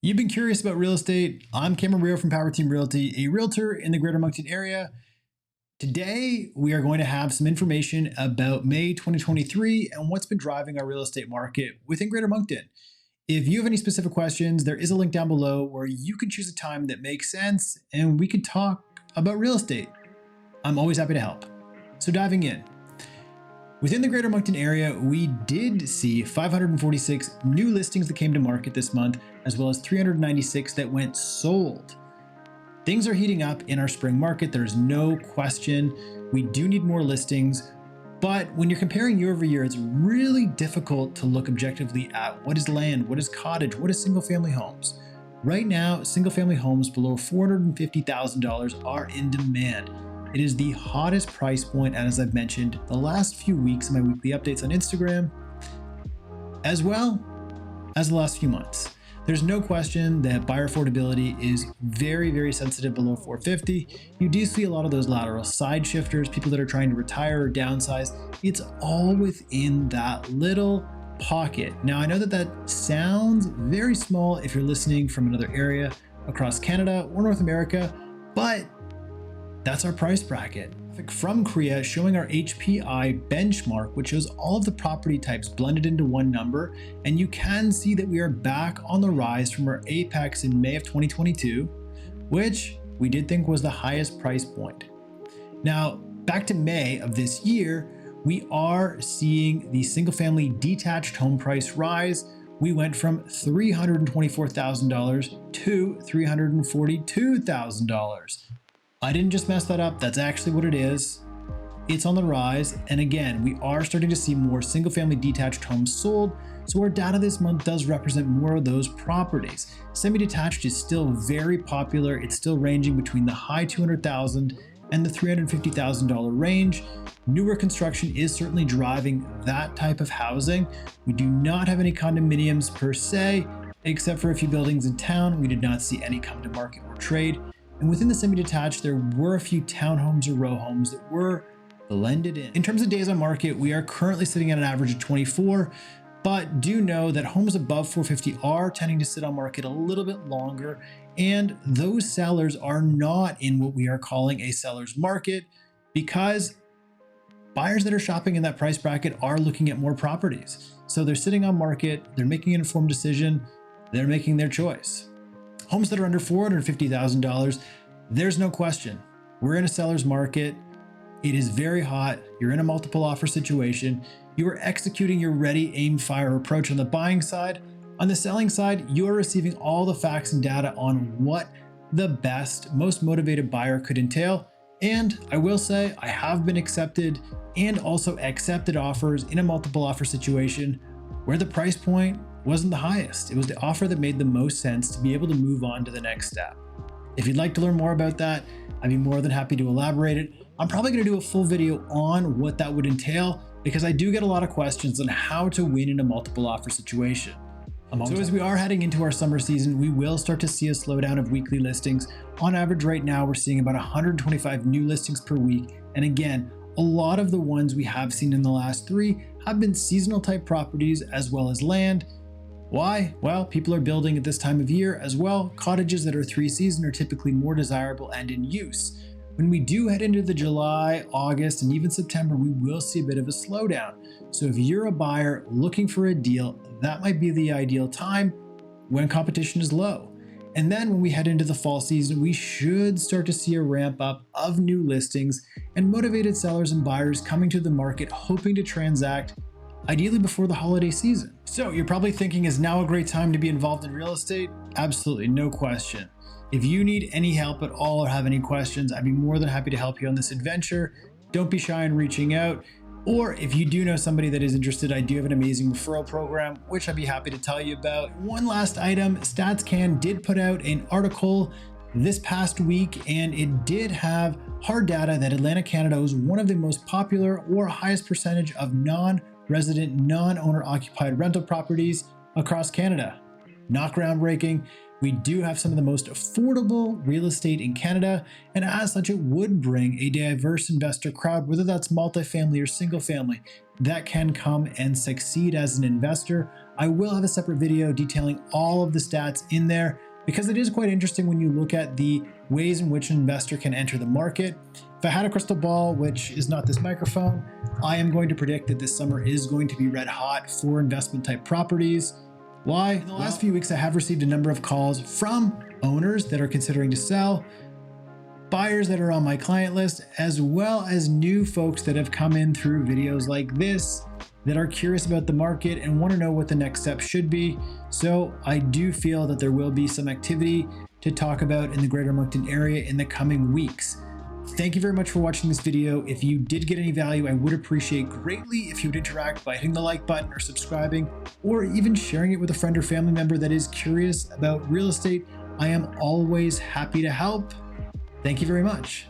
You've been curious about real estate. I'm Cameron Rio from Power Team Realty, a realtor in the Greater Moncton area. Today, we are going to have some information about May 2023 and what's been driving our real estate market within Greater Moncton. If you have any specific questions, there is a link down below where you can choose a time that makes sense and we can talk about real estate. I'm always happy to help. So diving in. Within the Greater Moncton area, we did see 546 new listings that came to market this month, as well as 396 that went sold. Things are heating up in our spring market, there's no question. We do need more listings, but when you're comparing year over year, it's really difficult to look objectively at what is land, what is cottage, what is single family homes. Right now, single family homes below $450,000 are in demand. It is the hottest price point, and as I've mentioned the last few weeks in my weekly updates on Instagram, as well as the last few months. There's no question that buyer affordability is very, very sensitive below 450. You do see a lot of those lateral side shifters, people that are trying to retire or downsize. It's all within that little pocket. Now, I know that that sounds very small if you're listening from another area across Canada or North America, but that's our price bracket. From Korea showing our HPI benchmark, which shows all of the property types blended into one number. And you can see that we are back on the rise from our apex in May of 2022, which we did think was the highest price point. Now, back to May of this year, we are seeing the single family detached home price rise. We went from $324,000 to $342,000. I didn't just mess that up, that's actually what it is. It's on the rise, and again, we are starting to see more single family detached homes sold, so our data this month does represent more of those properties. Semi-detached is still very popular, it's still ranging between the high $200,000 and the $350,000 range. Newer construction is certainly driving that type of housing. We do not have any condominiums per se, except for a few buildings in town. We did not see any come to market or trade. And within the semi-detached, there were a few townhomes or row homes that were blended in. In terms of days on market, we are currently sitting at an average of 24, but do know that homes above 450 are tending to sit on market a little bit longer, and those sellers are not in what we are calling a seller's market because buyers that are shopping in that price bracket are looking at more properties. So they're sitting on market, they're making an informed decision, they're making their choice. Homes that are under $450,000, there's no question. We're in a seller's market. It is very hot. You're in a multiple offer situation. You are executing your ready, aim, fire approach on the buying side. On the selling side, you are receiving all the facts and data on what the best, most motivated buyer could entail. And I will say, I have been accepted and also accepted offers in a multiple offer situation where the price point wasn't the highest. It was the offer that made the most sense to be able to move on to the next step. If you'd like to learn more about that, I'd be more than happy to elaborate it. I'm probably going to do a full video on what that would entail because I do get a lot of questions on how to win in a multiple offer situation. So as we are heading into our summer season, we will start to see a slowdown of weekly listings. On average right now, we're seeing about 125 new listings per week. And again, a lot of the ones we have seen in the last 3 have been seasonal type properties as well as land. Why? Well, people are building at this time of year as well. Cottages that are 3 season are typically more desirable and in use. When we do head into the July, August, and even September, we will see a bit of a slowdown. So if you're a buyer looking for a deal, that might be the ideal time when competition is low. And then when we head into the fall season, we should start to see a ramp up of new listings and motivated sellers and buyers coming to the market hoping to transact ideally before the holiday season. So you're probably thinking, is now a great time to be involved in real estate? Absolutely, no question. If you need any help at all or have any questions, I'd be more than happy to help you on this adventure. Don't be shy in reaching out. Or if you do know somebody that is interested, I do have an amazing referral program, which I'd be happy to tell you about. One last item, StatsCan did put out an article this past week, and it did have hard data that Atlantic Canada was one of the most popular or highest percentage of non-resident, non-owner occupied rental properties across Canada. not groundbreaking. We do have some of the most affordable real estate in Canada, and as such, it would bring a diverse investor crowd, whether that's multifamily or single family, that can come and succeed as an investor. I will have a separate video detailing all of the stats in there because it is quite interesting when you look at the ways in which an investor can enter the market. If I had a crystal ball, which is not this microphone, I am going to predict that this summer is going to be red hot for investment type properties. Why? In the last few weeks, I have received a number of calls from owners that are considering to sell, buyers that are on my client list, as well as new folks that have come in through videos like this that are curious about the market and want to know what the next step should be. So I do feel that there will be some activity to talk about in the Greater Moncton area in the coming weeks. Thank you very much for watching this video. If you did get any value, I would appreciate greatly if you would interact by hitting the like button or subscribing, or even sharing it with a friend or family member that is curious about real estate. I am always happy to help. Thank you very much.